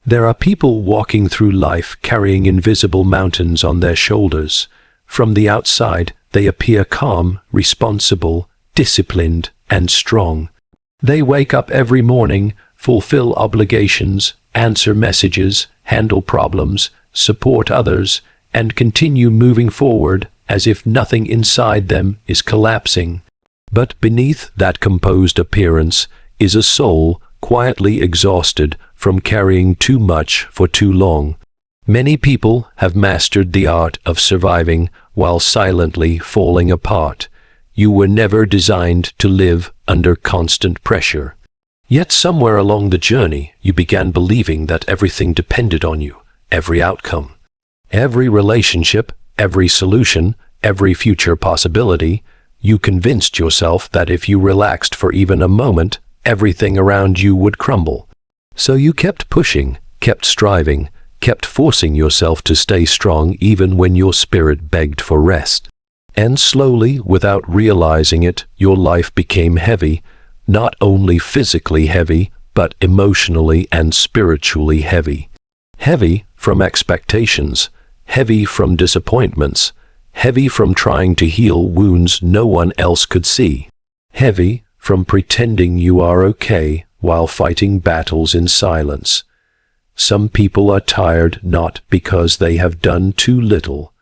There are people walking through life carrying invisible mountains on their shoulders. From the outside, they appear calm, responsible, disciplined, and strong. They wake up every morning, fulfill obligations, answer messages, handle problems, support others, and continue moving forward as if nothing inside them is collapsing. But beneath that composed appearance is a soul quietly exhausted from carrying too much for too long. Many people have mastered the art of surviving while silently falling apart. You were never designed to live under constant pressure. Yet somewhere along the journey, you began believing that everything depended on you, every outcome, every relationship, every solution, every future possibility. You convinced yourself that if you relaxed for even a moment, everything around you would crumble. So you kept pushing, kept striving, kept forcing yourself to stay strong even when your spirit begged for rest. And slowly, without realizing it, your life became heavy, not only physically heavy, but emotionally and spiritually heavy. Heavy from expectations, heavy from disappointments, heavy from trying to heal wounds no one else could see. Heavy from pretending you are okay while fighting battles in silence. Some people are tired not because they have done too little,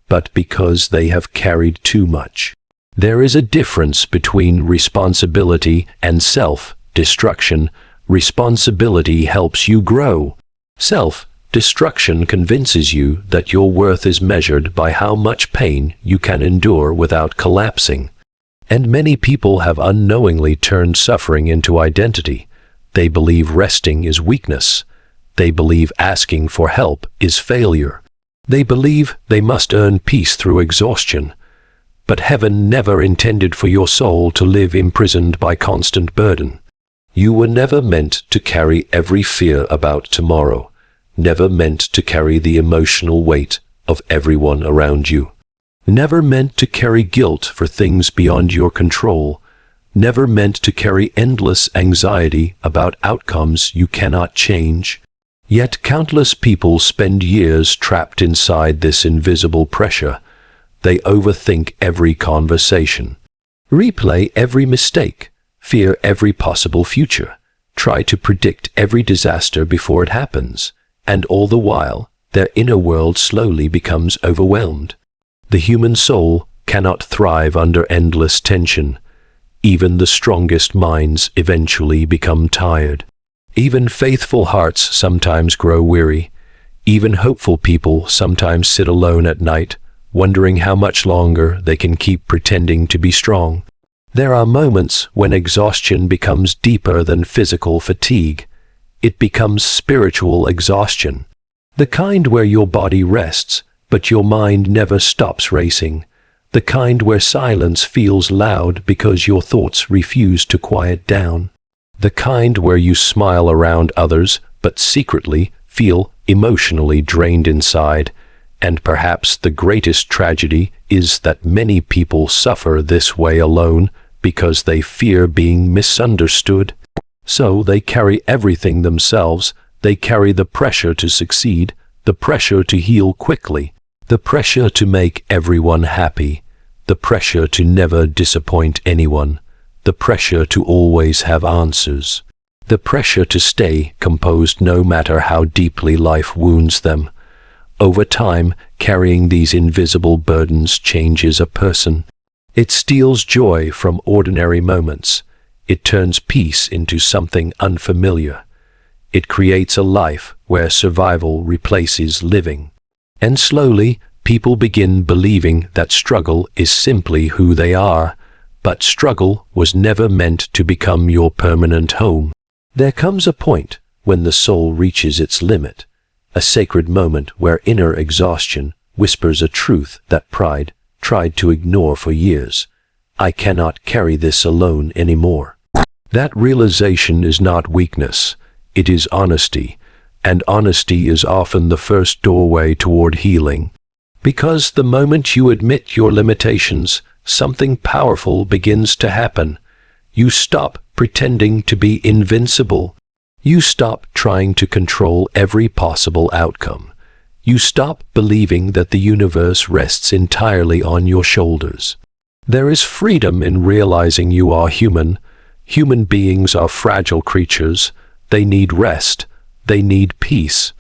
but because they have carried too much. There is a difference between responsibility and self-destruction. Responsibility helps you grow. Self-destruction convinces you that your worth is measured by how much pain you can endure without collapsing. And many people have unknowingly turned suffering into identity. They believe resting is weakness. They believe asking for help is failure. They believe they must earn peace through exhaustion. But heaven never intended for your soul to live imprisoned by constant burden. You were never meant to carry every fear about tomorrow, never meant to carry the emotional weight of everyone around you, never meant to carry guilt for things beyond your control, never meant to carry endless anxiety about outcomes you cannot change. Yet countless people spend years trapped inside this invisible pressure. They overthink every conversation, replay every mistake, fear every possible future, try to predict every disaster before it happens, and all the while, their inner world slowly becomes overwhelmed. The human soul cannot thrive under endless tension. Even the strongest minds eventually become tired. Even faithful hearts sometimes grow weary. Even hopeful people sometimes sit alone at night, wondering how much longer they can keep pretending to be strong. There are moments when exhaustion becomes deeper than physical fatigue. It becomes spiritual exhaustion. The kind where your body rests, but your mind never stops racing. The kind where silence feels loud because your thoughts refuse to quiet down. The kind where you smile around others, but secretly feel emotionally drained inside. And perhaps the greatest tragedy is that many people suffer this way alone because they fear being misunderstood. So they carry everything themselves. They carry the pressure to succeed, the pressure to heal quickly, the pressure to make everyone happy, the pressure to never disappoint anyone, the pressure to always have answers, the pressure to stay composed no matter how deeply life wounds them. Over time, carrying these invisible burdens changes a person. It steals joy from ordinary moments. It turns peace into something unfamiliar. It creates a life where survival replaces living. And slowly, people begin believing that struggle is simply who they are. But struggle was never meant to become your permanent home. There comes a point when the soul reaches its limit. A sacred moment where inner exhaustion whispers a truth that pride tried to ignore for years. I cannot carry this alone anymore. That realization is not weakness, it is honesty, and honesty is often the first doorway toward healing. Because the moment you admit your limitations, something powerful begins to happen. You stop pretending to be invincible. You stop trying to control every possible outcome. You stop believing that the universe rests entirely on your shoulders. There is freedom in realizing you are human. Human beings are fragile creatures. They need rest. They need peace.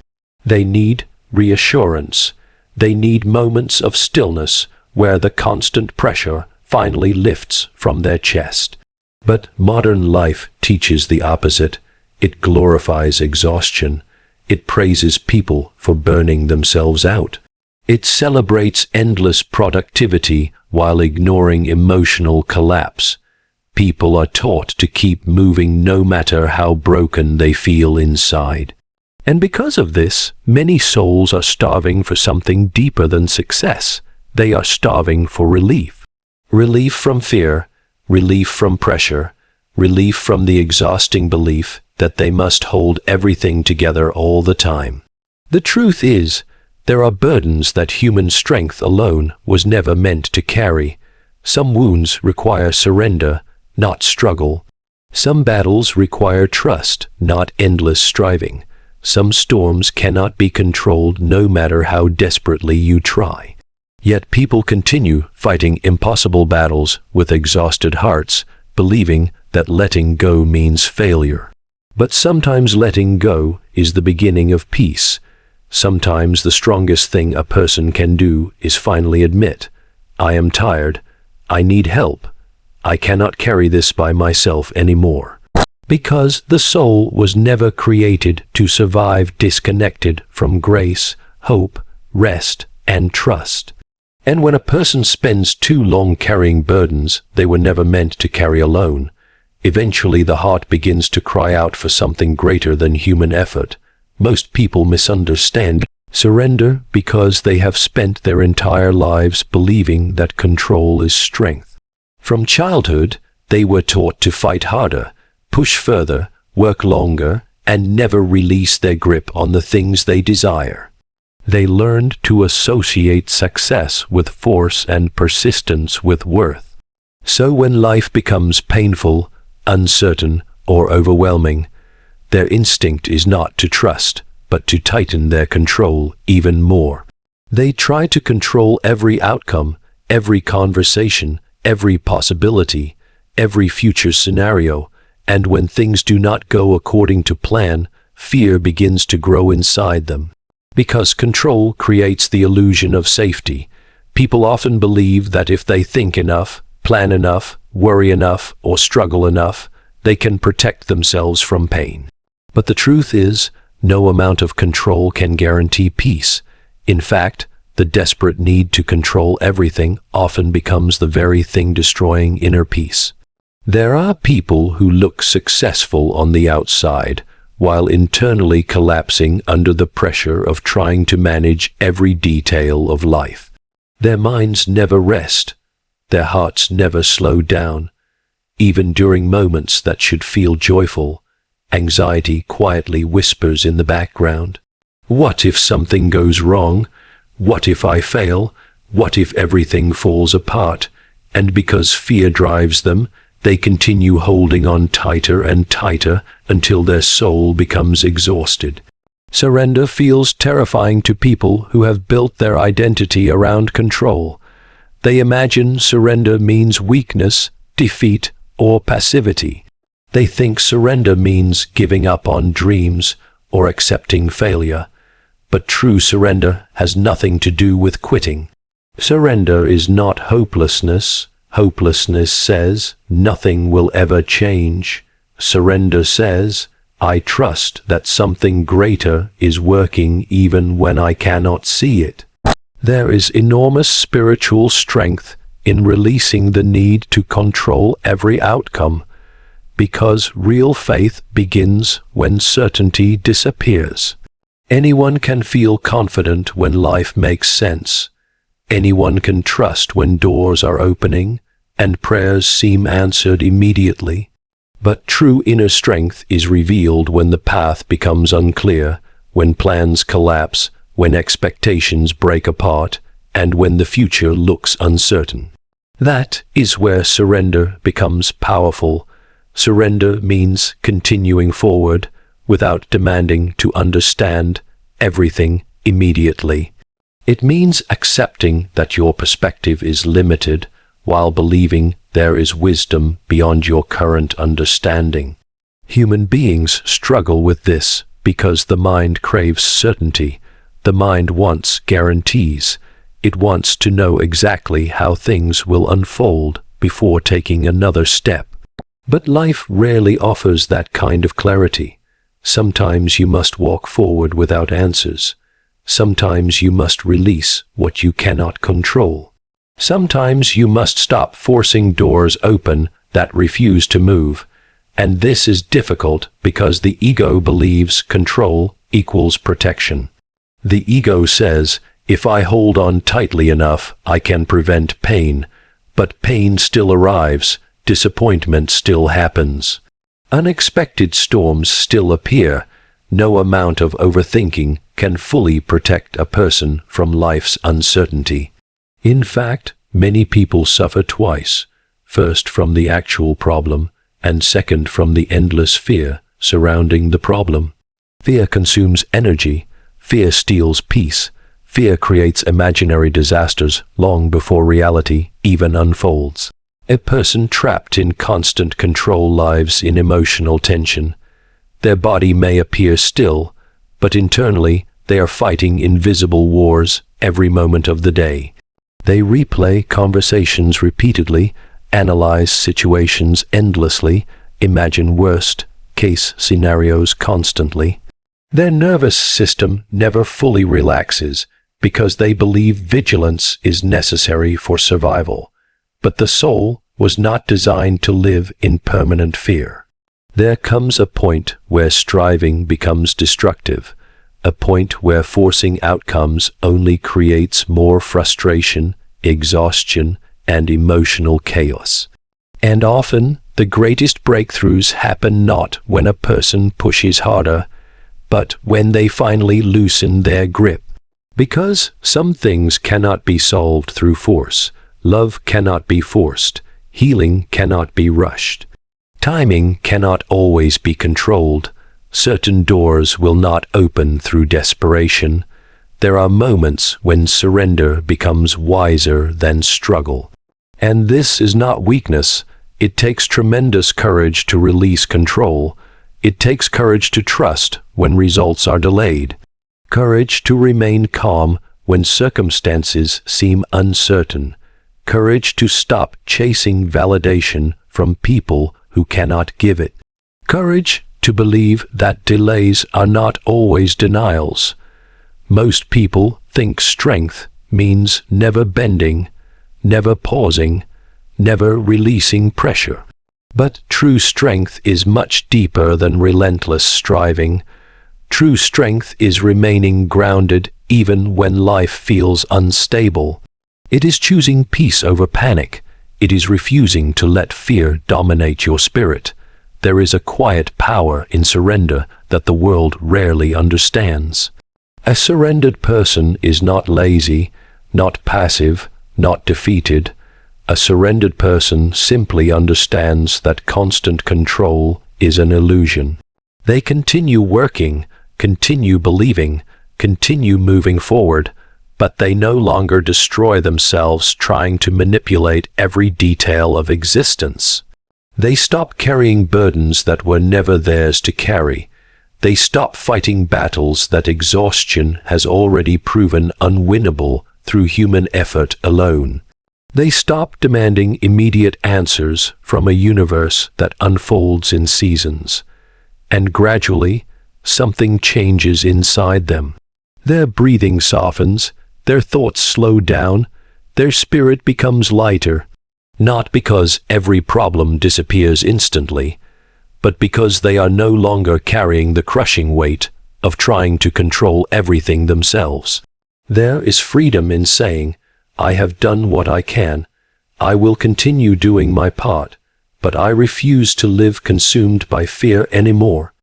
They need reassurance. They need moments of stillness where the constant pressure finally lifts from their chest. But modern life teaches the opposite. It glorifies exhaustion. It praises people for burning themselves out. It celebrates endless productivity while ignoring emotional collapse. People are taught to keep moving no matter how broken they feel inside. And because of this, many souls are starving for something deeper than success. They are starving for relief. Relief from fear, relief from pressure, relief from the exhausting belief that they must hold everything together all the time. The truth is, there are burdens that human strength alone was never meant to carry. Some wounds require surrender, not struggle. Some battles require trust, not endless striving. Some storms cannot be controlled no matter how desperately you try. Yet people continue fighting impossible battles with exhausted hearts, believing that letting go means failure. But sometimes letting go is the beginning of peace. Sometimes the strongest thing a person can do is finally admit, I am tired, I need help, I cannot carry this by myself anymore. Because the soul was never created to survive disconnected from grace, hope, rest, and trust. And when a person spends too long carrying burdens they were never meant to carry alone, eventually the heart begins to cry out for something greater than human effort. Most people misunderstand surrender because they have spent their entire lives believing that control is strength. From childhood, they were taught to fight harder, push further, work longer, and never release their grip on the things they desire. They learned to associate success with force and persistence with worth. So when life becomes painful, uncertain, or overwhelming, their instinct is not to trust, but to tighten their control even more. They try to control every outcome, every conversation, every possibility, every future scenario, and when things do not go according to plan, fear begins to grow inside them. Because control creates the illusion of safety, people often believe that if they think enough, plan enough, worry enough, or struggle enough, they can protect themselves from pain. But the truth is, no amount of control can guarantee peace. In fact, the desperate need to control everything often becomes the very thing destroying inner peace. There are people who look successful on the outside, while internally collapsing under the pressure of trying to manage every detail of life. Their minds never rest. Their hearts never slow down. Even during moments that should feel joyful, anxiety quietly whispers in the background. What if something goes wrong? What if I fail? What if everything falls apart? And because fear drives them, they continue holding on tighter and tighter until their soul becomes exhausted. Surrender feels terrifying to people who have built their identity around control. They imagine surrender means weakness, defeat, or passivity. They think surrender means giving up on dreams or accepting failure. But true surrender has nothing to do with quitting. Surrender is not hopelessness. Hopelessness says, nothing will ever change. Surrender says, I trust that something greater is working even when I cannot see it. There is enormous spiritual strength in releasing the need to control every outcome, because real faith begins when certainty disappears. Anyone can feel confident when life makes sense. Anyone can trust when doors are opening and prayers seem answered immediately. But true inner strength is revealed when the path becomes unclear, when plans collapse, when expectations break apart, and when the future looks uncertain. That is where surrender becomes powerful. Surrender means continuing forward, without demanding to understand everything immediately. It means accepting that your perspective is limited while believing there is wisdom beyond your current understanding. Human beings struggle with this because the mind craves certainty. The mind wants guarantees. It wants to know exactly how things will unfold before taking another step. But life rarely offers that kind of clarity. Sometimes you must walk forward without answers. Sometimes you must release what you cannot control. Sometimes you must stop forcing doors open that refuse to move. And this is difficult because the ego believes control equals protection. The ego says, if I hold on tightly enough, I can prevent pain. But pain still arrives, disappointment still happens. Unexpected storms still appear. No amount of overthinking can fully protect a person from life's uncertainty. In fact, many people suffer twice, first from the actual problem, and second from the endless fear surrounding the problem. Fear consumes energy. Fear steals peace. Fear creates imaginary disasters long before reality even unfolds. A person trapped in constant control lives in emotional tension. Their body may appear still, but internally they are fighting invisible wars every moment of the day. They replay conversations repeatedly, analyze situations endlessly, imagine worst-case scenarios constantly. Their nervous system never fully relaxes because they believe vigilance is necessary for survival. But the soul was not designed to live in permanent fear. There comes a point where striving becomes destructive, a point where forcing outcomes only creates more frustration, exhaustion, and emotional chaos. And often, the greatest breakthroughs happen not when a person pushes harder, but when they finally loosen their grip. Because some things cannot be solved through force, love cannot be forced, healing cannot be rushed. Timing cannot always be controlled. Certain doors will not open through desperation. There are moments when surrender becomes wiser than struggle. And this is not weakness. It takes tremendous courage to release control. It takes courage to trust when results are delayed. Courage to remain calm when circumstances seem uncertain. Courage to stop chasing validation from people who cannot give it. Courage to believe that delays are not always denials. Most people think strength means never bending, never pausing, never releasing pressure. But true strength is much deeper than relentless striving. True strength is remaining grounded even when life feels unstable. It is choosing peace over panic. It is refusing to let fear dominate your spirit. There is a quiet power in surrender that the world rarely understands. A surrendered person is not lazy, not passive, not defeated. A surrendered person simply understands that constant control is an illusion. They continue working, continue believing, continue moving forward, but they no longer destroy themselves trying to manipulate every detail of existence. They stop carrying burdens that were never theirs to carry. They stop fighting battles that exhaustion has already proven unwinnable through human effort alone. They stop demanding immediate answers from a universe that unfolds in seasons. And gradually, something changes inside them. Their breathing softens, their thoughts slow down, their spirit becomes lighter, not because every problem disappears instantly, but because they are no longer carrying the crushing weight of trying to control everything themselves. There is freedom in saying, I have done what I can. I will continue doing my part, but I refuse to live consumed by fear anymore.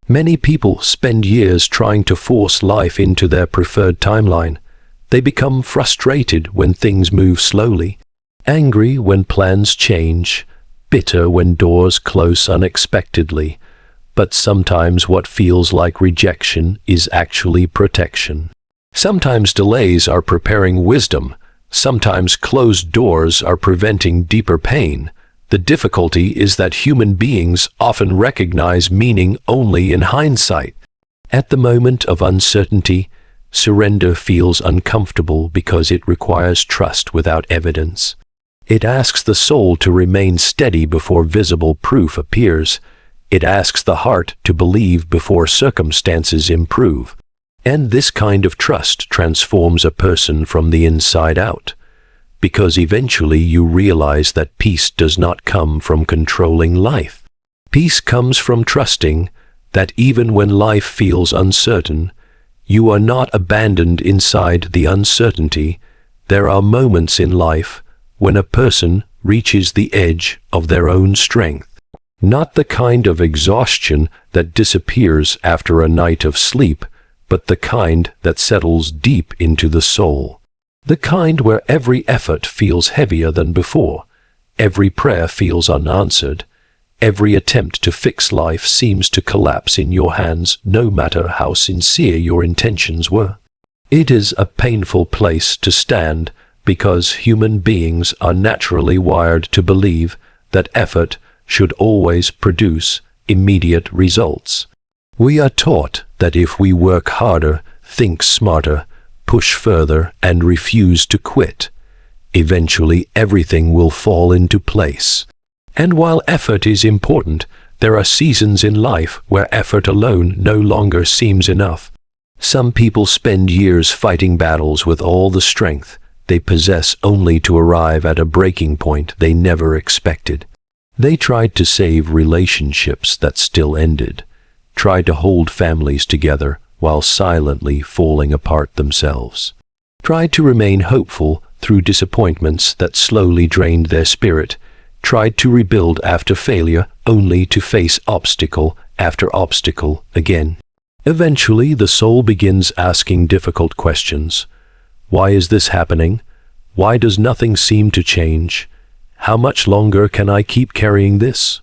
Many people spend years trying to force life into their preferred timeline. They become frustrated when things move slowly, angry when plans change, bitter when doors close unexpectedly. But sometimes what feels like rejection is actually protection. Sometimes delays are preparing wisdom. Sometimes closed doors are preventing deeper pain. The difficulty is that human beings often recognize meaning only in hindsight. At the moment of uncertainty, surrender feels uncomfortable because it requires trust without evidence. It asks the soul to remain steady before visible proof appears. It asks the heart to believe before circumstances improve. And this kind of trust transforms a person from the inside out, because eventually you realize that peace does not come from controlling life. Peace comes from trusting that even when life feels uncertain, you are not abandoned inside the uncertainty. There are moments in life when a person reaches the edge of their own strength. Not the kind of exhaustion that disappears after a night of sleep, but the kind that settles deep into the soul. The kind where every effort feels heavier than before, every prayer feels unanswered, every attempt to fix life seems to collapse in your hands, no matter how sincere your intentions were. It is a painful place to stand, because human beings are naturally wired to believe that effort should always produce immediate results. We are taught that if we work harder, think smarter, push further, and refuse to quit, eventually everything will fall into place. And while effort is important, there are seasons in life where effort alone no longer seems enough. Some people spend years fighting battles with all the strength they possess only to arrive at a breaking point they never expected. They tried to save relationships that still ended, tried to hold families together while silently falling apart themselves, tried to remain hopeful through disappointments that slowly drained their spirit, tried to rebuild after failure only to face obstacle after obstacle again. Eventually, the soul begins asking difficult questions. Why is this happening? Why does nothing seem to change? How much longer can I keep carrying this?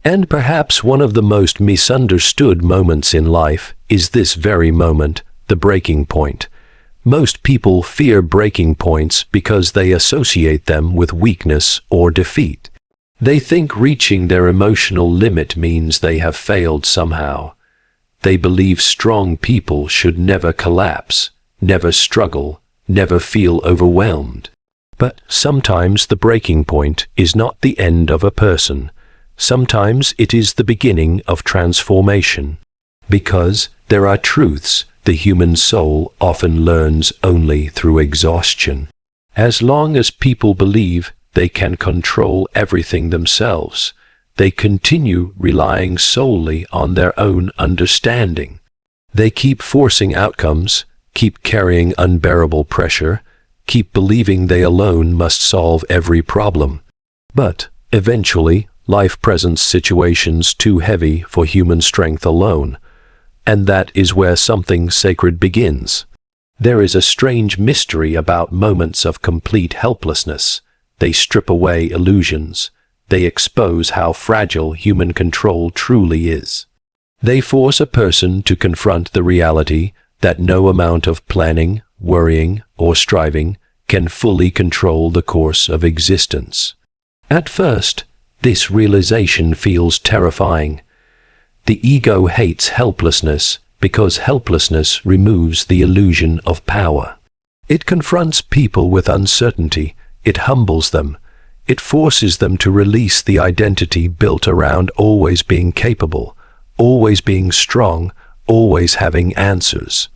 And perhaps one of the most misunderstood moments in life is this very moment, the breaking point. Most people fear breaking points because they associate them with weakness or defeat. They think reaching their emotional limit means they have failed somehow. They believe strong people should never collapse, never struggle, never feel overwhelmed. But sometimes the breaking point is not the end of a person. Sometimes it is the beginning of transformation. Because there are truths the human soul often learns only through exhaustion. As long as people believe they can control everything themselves, they continue relying solely on their own understanding. They keep forcing outcomes, keep carrying unbearable pressure, keep believing they alone must solve every problem. But eventually, life presents situations too heavy for human strength alone, and that is where something sacred begins. There is a strange mystery about moments of complete helplessness. They strip away illusions. They expose how fragile human control truly is. They force a person to confront the reality that no amount of planning, worrying, or striving can fully control the course of existence. At first, this realization feels terrifying. The ego hates helplessness because helplessness removes the illusion of power. It confronts people with uncertainty. It humbles them. It forces them to release the identity built around always being capable, always being strong, always having answers.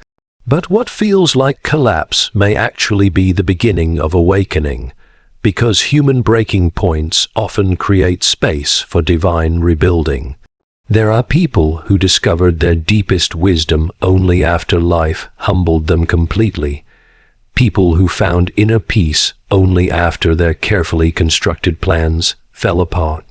But what feels like collapse may actually be the beginning of awakening, because human breaking points often create space for divine rebuilding. There are people who discovered their deepest wisdom only after life humbled them completely. People who found inner peace only after their carefully constructed plans fell apart.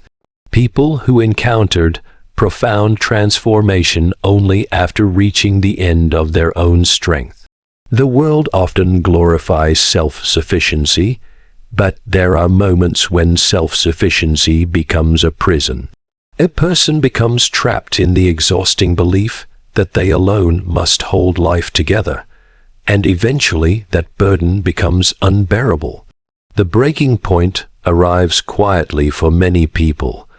People who encountered profound transformation only after reaching the end of their own strength. The world often glorifies self-sufficiency, but there are moments when self-sufficiency becomes a prison. A person becomes trapped in the exhausting belief that they alone must hold life together, and eventually that burden becomes unbearable. The breaking point arrives quietly for many people.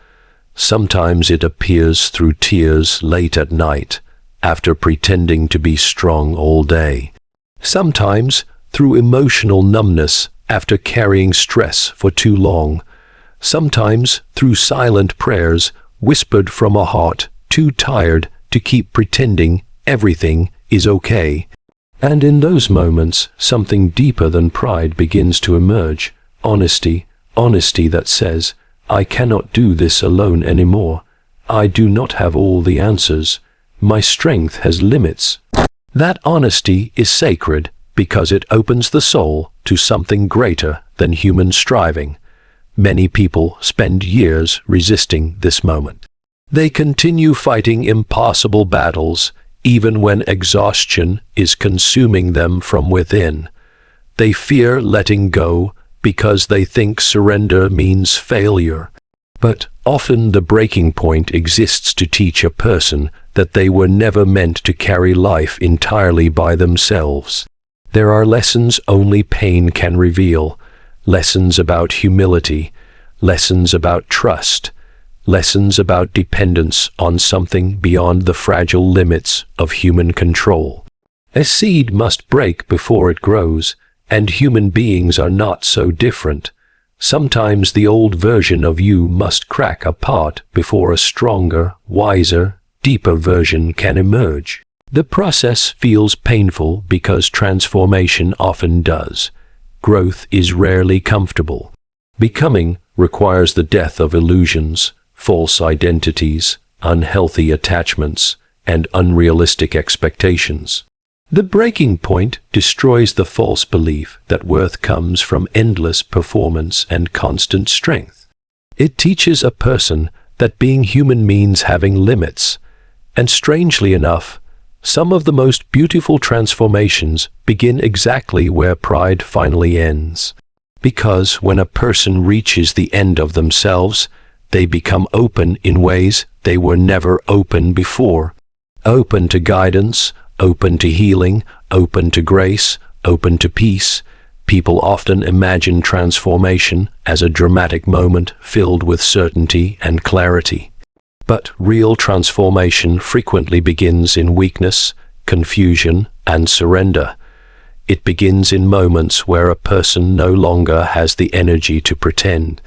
Sometimes it appears through tears late at night, after pretending to be strong all day. Sometimes through emotional numbness after carrying stress for too long. Sometimes through silent prayers whispered from a heart too tired to keep pretending everything is okay. And in those moments, something deeper than pride begins to emerge. Honesty that says, I cannot do this alone anymore. I do not have all the answers. My strength has limits. That honesty is sacred because it opens the soul to something greater than human striving. Many people spend years resisting this moment. They continue fighting impossible battles even when exhaustion is consuming them from within. They fear letting go because they think surrender means failure. But often the breaking point exists to teach a person that they were never meant to carry life entirely by themselves. There are lessons only pain can reveal, lessons about humility, lessons about trust, lessons about dependence on something beyond the fragile limits of human control. A seed must break before it grows, and human beings are not so different. Sometimes the old version of you must crack apart before a stronger, wiser, deeper version can emerge. The process feels painful because transformation often does. Growth is rarely comfortable. Becoming requires the death of illusions, false identities, unhealthy attachments, and unrealistic expectations. The breaking point destroys the false belief that worth comes from endless performance and constant strength. It teaches a person that being human means having limits, and strangely enough, some of the most beautiful transformations begin exactly where pride finally ends. Because when a person reaches the end of themselves, they become open in ways they were never open before. Open to guidance, open to healing, open to grace, open to peace. People often imagine transformation as a dramatic moment filled with certainty and clarity. But real transformation frequently begins in weakness, confusion, and surrender. It begins in moments where a person no longer has the energy to pretend.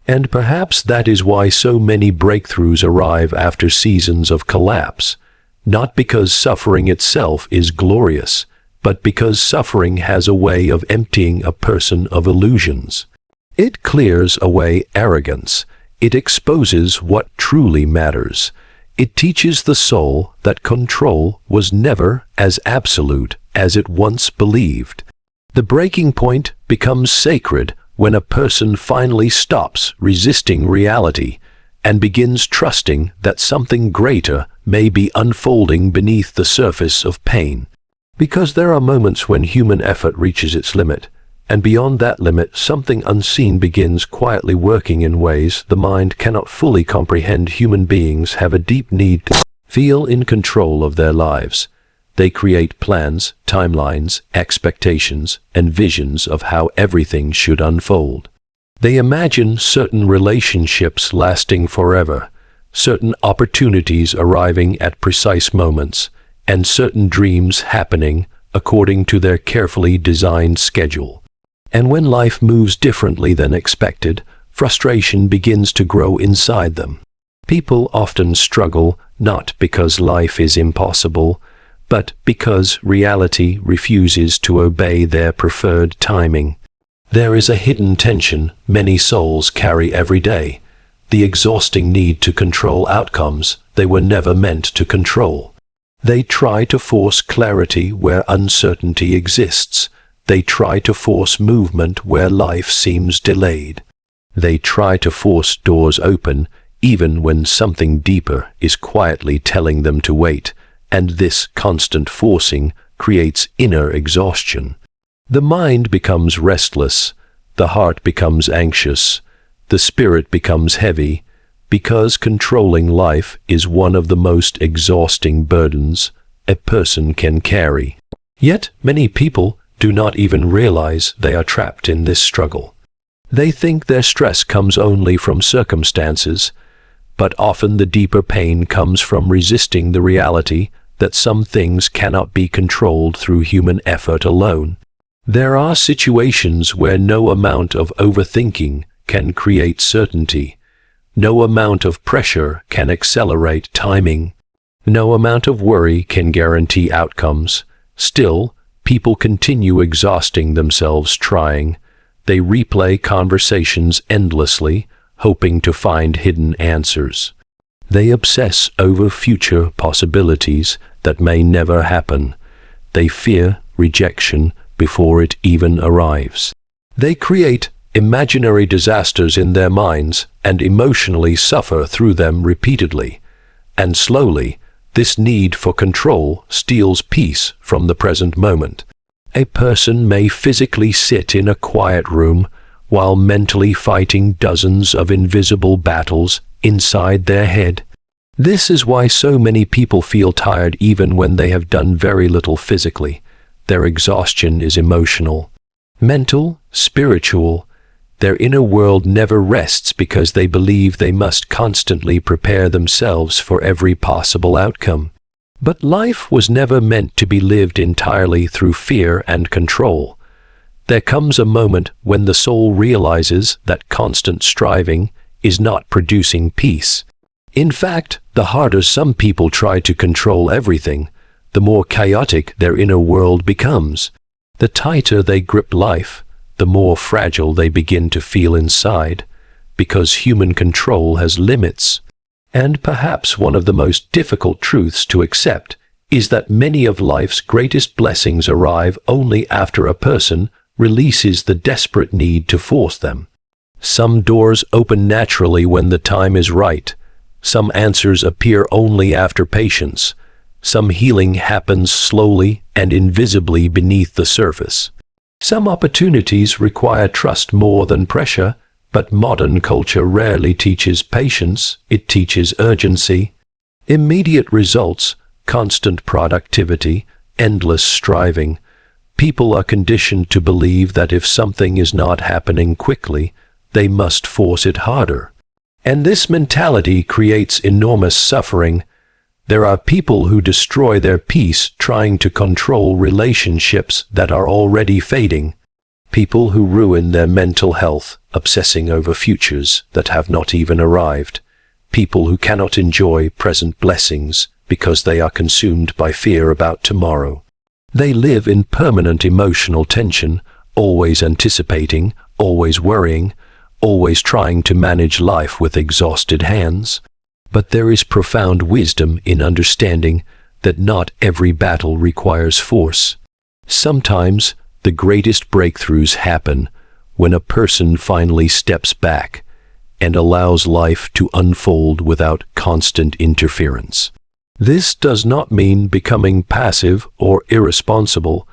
And perhaps that is why so many breakthroughs arrive after seasons of collapse. Not because suffering itself is glorious, but because suffering has a way of emptying a person of illusions. It clears away arrogance. It exposes what truly matters. It teaches the soul that control was never as absolute as it once believed. The breaking point becomes sacred when a person finally stops resisting reality and begins trusting that something greater may be unfolding beneath the surface of pain. Because there are moments when human effort reaches its limit, and beyond that limit something unseen begins quietly working in ways the mind cannot fully comprehend. Human beings have a deep need to feel in control of their lives. They create plans, timelines, expectations, and visions of how everything should unfold. They imagine certain relationships lasting forever, certain opportunities arriving at precise moments, and certain dreams happening according to their carefully designed schedule. And when life moves differently than expected, frustration begins to grow inside them. People often struggle not because life is impossible, but because reality refuses to obey their preferred timing. There is a hidden tension many souls carry every day, the exhausting need to control outcomes they were never meant to control. They try to force clarity where uncertainty exists. They try to force movement where life seems delayed. They try to force doors open even when something deeper is quietly telling them to wait, and this constant forcing creates inner exhaustion. The mind becomes restless, the heart becomes anxious, the spirit becomes heavy, because controlling life is one of the most exhausting burdens a person can carry. Yet many people do not even realize they are trapped in this struggle. They think their stress comes only from circumstances, but often the deeper pain comes from resisting the reality that some things cannot be controlled through human effort alone. There are situations where no amount of overthinking can create certainty. No amount of pressure can accelerate timing. No amount of worry can guarantee outcomes. Still, people continue exhausting themselves trying. They replay conversations endlessly, hoping to find hidden answers. They obsess over future possibilities that may never happen. They fear rejection before it even arrives. They create imaginary disasters in their minds and emotionally suffer through them repeatedly. And slowly, this need for control steals peace from the present moment. A person may physically sit in a quiet room while mentally fighting dozens of invisible battles inside their head. This is why so many people feel tired even when they have done very little physically. Their exhaustion is emotional, mental, spiritual. Their inner world never rests because they believe they must constantly prepare themselves for every possible outcome. But life was never meant to be lived entirely through fear and control. There comes a moment when the soul realizes that constant striving is not producing peace. In fact, the harder some people try to control everything, the more chaotic their inner world becomes. The tighter they grip life, the more fragile they begin to feel inside, because human control has limits. And perhaps one of the most difficult truths to accept is that many of life's greatest blessings arrive only after a person releases the desperate need to force them. Some doors open naturally when the time is right. Some answers appear only after patience. Some healing happens slowly and invisibly beneath the surface. Some opportunities require trust more than pressure, but modern culture rarely teaches patience, it teaches urgency. Immediate results, constant productivity, endless striving. People are conditioned to believe that if something is not happening quickly, they must force it harder. And this mentality creates enormous suffering. There are people who destroy their peace trying to control relationships that are already fading. People who ruin their mental health, obsessing over futures that have not even arrived. People who cannot enjoy present blessings because they are consumed by fear about tomorrow. They live in permanent emotional tension, always anticipating, always worrying, always trying to manage life with exhausted hands. But there is profound wisdom in understanding that not every battle requires force. Sometimes the greatest breakthroughs happen when a person finally steps back and allows life to unfold without constant interference. This does not mean becoming passive or irresponsible.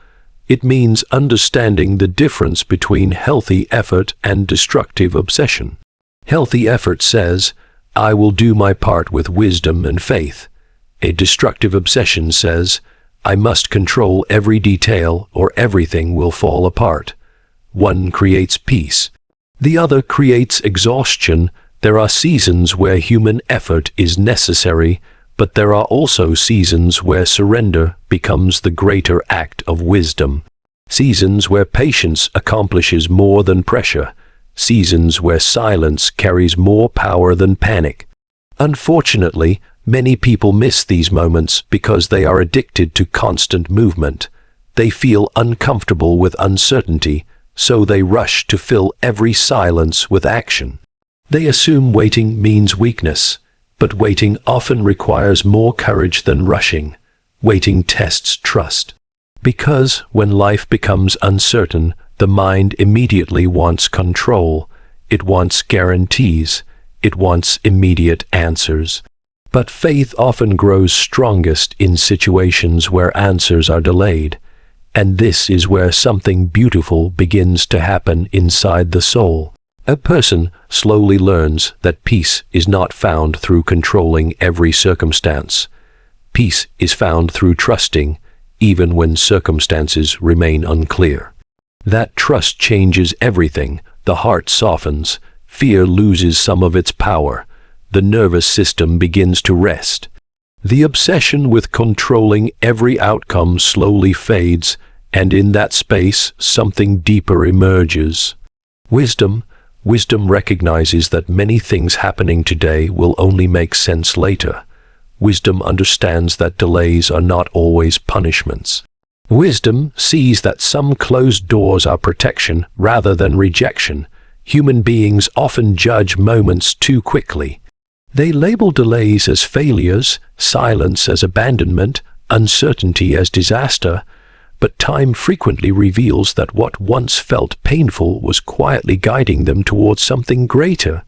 It means understanding the difference between healthy effort and destructive obsession. Healthy effort says, I will do my part with wisdom and faith. A destructive obsession says, I must control every detail or everything will fall apart. One creates peace. The other creates exhaustion. There are seasons where human effort is necessary, but there are also seasons where surrender becomes the greater act of wisdom. Seasons where patience accomplishes more than pressure. Seasons where silence carries more power than panic. Unfortunately, many people miss these moments because they are addicted to constant movement. They feel uncomfortable with uncertainty, so they rush to fill every silence with action. They assume waiting means weakness, but waiting often requires more courage than rushing. Waiting tests trust. Because when life becomes uncertain, the mind immediately wants control. It wants guarantees. It wants immediate answers. But faith often grows strongest in situations where answers are delayed. And this is where something beautiful begins to happen inside the soul. A person slowly learns that peace is not found through controlling every circumstance. Peace is found through trusting, even when circumstances remain unclear. That trust changes everything. The heart softens, fear loses some of its power, the nervous system begins to rest. The obsession with controlling every outcome slowly fades, and in that space something deeper emerges. Wisdom recognizes that many things happening today will only make sense later. Wisdom understands that delays are not always punishments. Wisdom sees that some closed doors are protection rather than rejection. Human beings often judge moments too quickly. They label delays as failures, silence as abandonment, uncertainty as disaster, but time frequently reveals that what once felt painful was quietly guiding them towards something greater.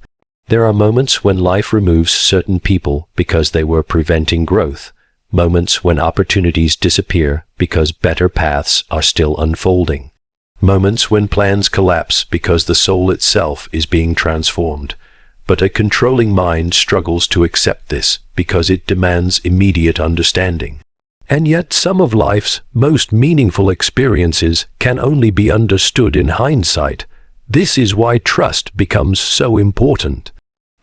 There are moments when life removes certain people because they were preventing growth. Moments when opportunities disappear because better paths are still unfolding. Moments when plans collapse because the soul itself is being transformed. But a controlling mind struggles to accept this because it demands immediate understanding. And yet some of life's most meaningful experiences can only be understood in hindsight. This is why trust becomes so important.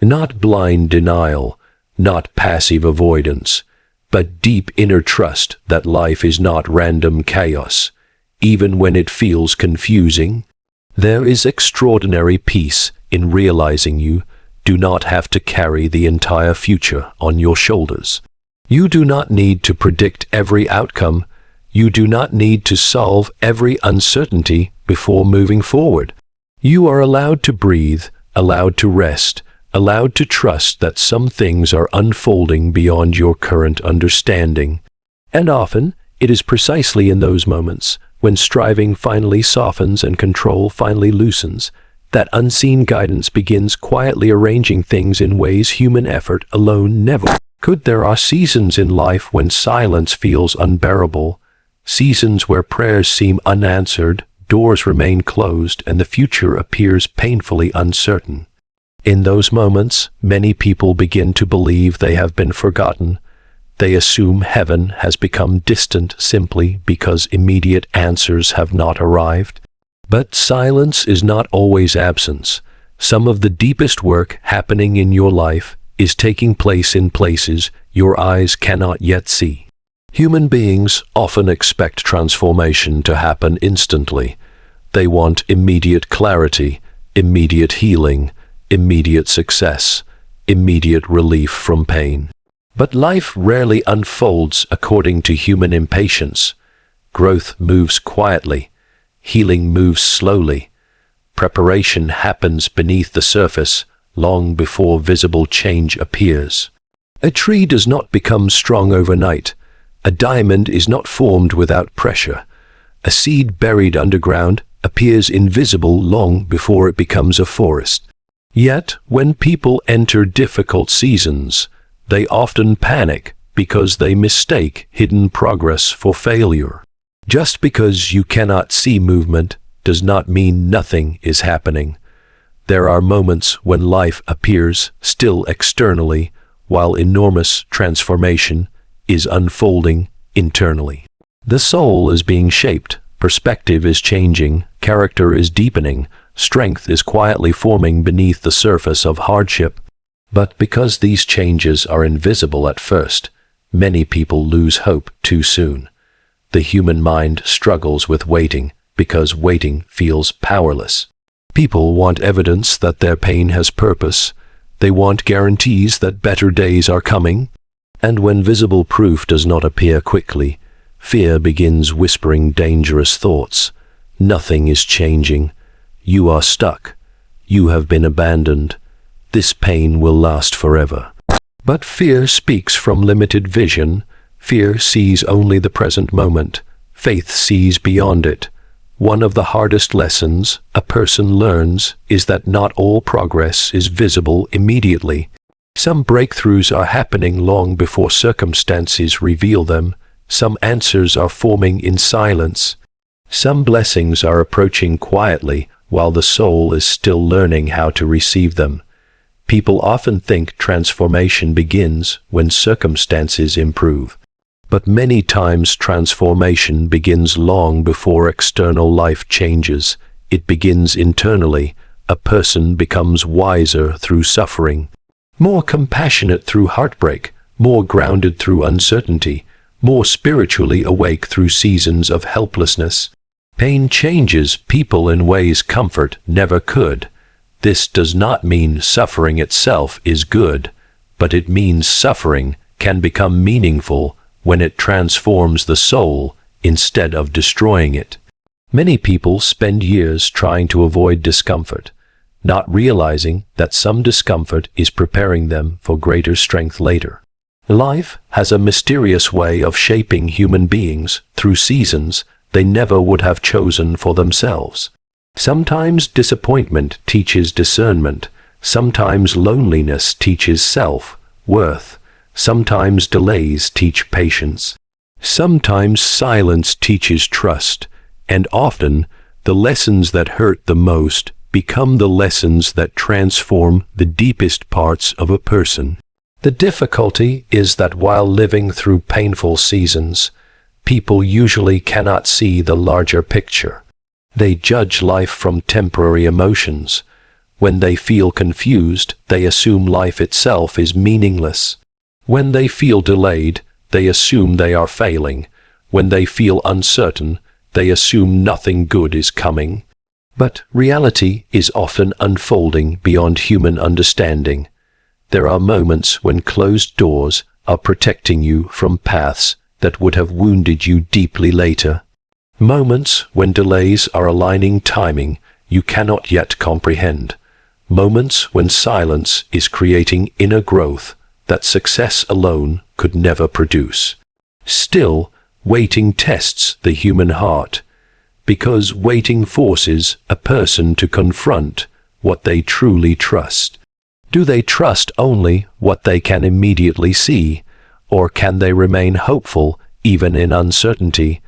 Not blind denial, not passive avoidance, but deep inner trust that life is not random chaos. Even when it feels confusing, there is extraordinary peace in realizing you do not have to carry the entire future on your shoulders. You do not need to predict every outcome. You do not need to solve every uncertainty before moving forward. You are allowed to breathe, allowed to rest, allowed to trust that some things are unfolding beyond your current understanding. And often, it is precisely in those moments, when striving finally softens and control finally loosens, that unseen guidance begins quietly arranging things in ways human effort alone never could. There are seasons in life when silence feels unbearable, seasons where prayers seem unanswered, doors remain closed, and the future appears painfully uncertain. In those moments, many people begin to believe they have been forgotten. They assume heaven has become distant simply because immediate answers have not arrived. But silence is not always absence. Some of the deepest work happening in your life is taking place in places your eyes cannot yet see. Human beings often expect transformation to happen instantly. They want immediate clarity, immediate healing, immediate success, immediate relief from pain. But life rarely unfolds according to human impatience. Growth moves quietly. Healing moves slowly. Preparation happens beneath the surface, long before visible change appears. A tree does not become strong overnight. A diamond is not formed without pressure. A seed buried underground appears invisible long before it becomes a forest. Yet, when people enter difficult seasons, they often panic because they mistake hidden progress for failure. Just because you cannot see movement does not mean nothing is happening. There are moments when life appears still externally, while enormous transformation is unfolding internally. The soul is being shaped, perspective is changing, character is deepening, strength is quietly forming beneath the surface of hardship. But because these changes are invisible at first, many people lose hope too soon. The human mind struggles with waiting because waiting feels powerless. People want evidence that their pain has purpose. They want guarantees that better days are coming. And when visible proof does not appear quickly, fear begins whispering dangerous thoughts. Nothing is changing. You are stuck. You have been abandoned. This pain will last forever. But fear speaks from limited vision. Fear sees only the present moment. Faith sees beyond it. One of the hardest lessons a person learns is that not all progress is visible immediately. Some breakthroughs are happening long before circumstances reveal them. Some answers are forming in silence. Some blessings are approaching quietly while the soul is still learning how to receive them. People often think transformation begins when circumstances improve. But many times transformation begins long before external life changes. It begins internally. A person becomes wiser through suffering, more compassionate through heartbreak, more grounded through uncertainty, more spiritually awake through seasons of helplessness. Pain changes people in ways comfort never could. This does not mean suffering itself is good, but it means suffering can become meaningful when it transforms the soul instead of destroying it. Many people spend years trying to avoid discomfort, not realizing that some discomfort is preparing them for greater strength later. Life has a mysterious way of shaping human beings through seasons they never would have chosen for themselves. Sometimes disappointment teaches discernment, sometimes loneliness teaches self-worth, sometimes delays teach patience, sometimes silence teaches trust, and often the lessons that hurt the most become the lessons that transform the deepest parts of a person. The difficulty is that while living through painful seasons, people usually cannot see the larger picture. They judge life from temporary emotions. When they feel confused, they assume life itself is meaningless. When they feel delayed, they assume they are failing. When they feel uncertain, they assume nothing good is coming. But reality is often unfolding beyond human understanding. There are moments when closed doors are protecting you from paths that would have wounded you deeply later. Moments when delays are aligning timing you cannot yet comprehend. Moments when silence is creating inner growth that success alone could never produce. Still, waiting tests the human heart, because waiting forces a person to confront what they truly trust. Do they trust only what they can immediately see, or can they remain hopeful even in uncertainty?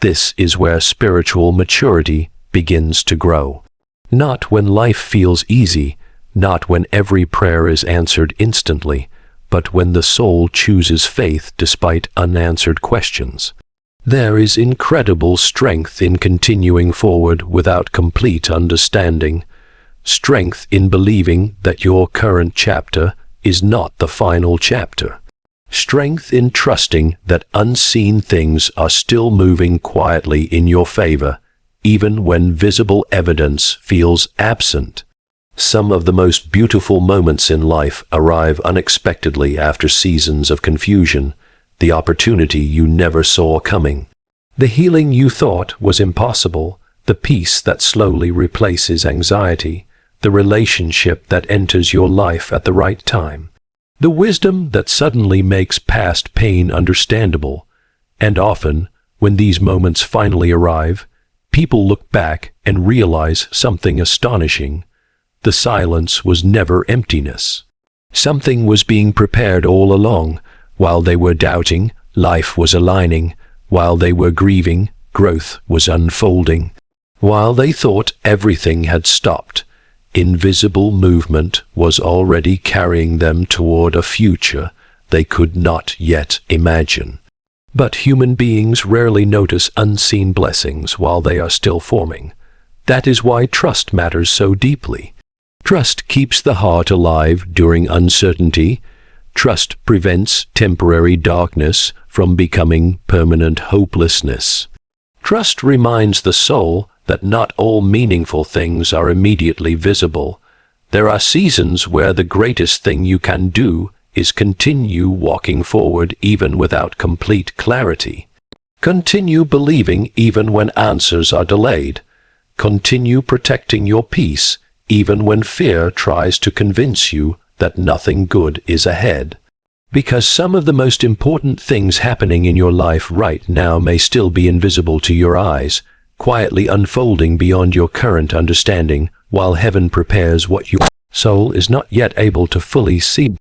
This is where spiritual maturity begins to grow. Not when life feels easy, not when every prayer is answered instantly, but when the soul chooses faith despite unanswered questions. There is incredible strength in continuing forward without complete understanding, strength in believing that your current chapter is not the final chapter, strength in trusting that unseen things are still moving quietly in your favor, even when visible evidence feels absent. Some of the most beautiful moments in life arrive unexpectedly after seasons of confusion, the opportunity you never saw coming, the healing you thought was impossible, the peace that slowly replaces anxiety, the relationship that enters your life at the right time, the wisdom that suddenly makes past pain understandable. And often, when these moments finally arrive, people look back and realize something astonishing. The silence was never emptiness. Something was being prepared all along. While they were doubting, life was aligning. While they were grieving, growth was unfolding. While they thought everything had stopped, invisible movement was already carrying them toward a future they could not yet imagine. But human beings rarely notice unseen blessings while they are still forming. That is why trust matters so deeply. Trust keeps the heart alive during uncertainty. Trust prevents temporary darkness from becoming permanent hopelessness. Trust reminds the soul that not all meaningful things are immediately visible. There are seasons where the greatest thing you can do is continue walking forward even without complete clarity. Continue believing even when answers are delayed. Continue protecting your peace even when fear tries to convince you that nothing good is ahead. Because some of the most important things happening in your life right now may still be invisible to your eyes, quietly unfolding beyond your current understanding, while heaven prepares what your soul is not yet able to fully see.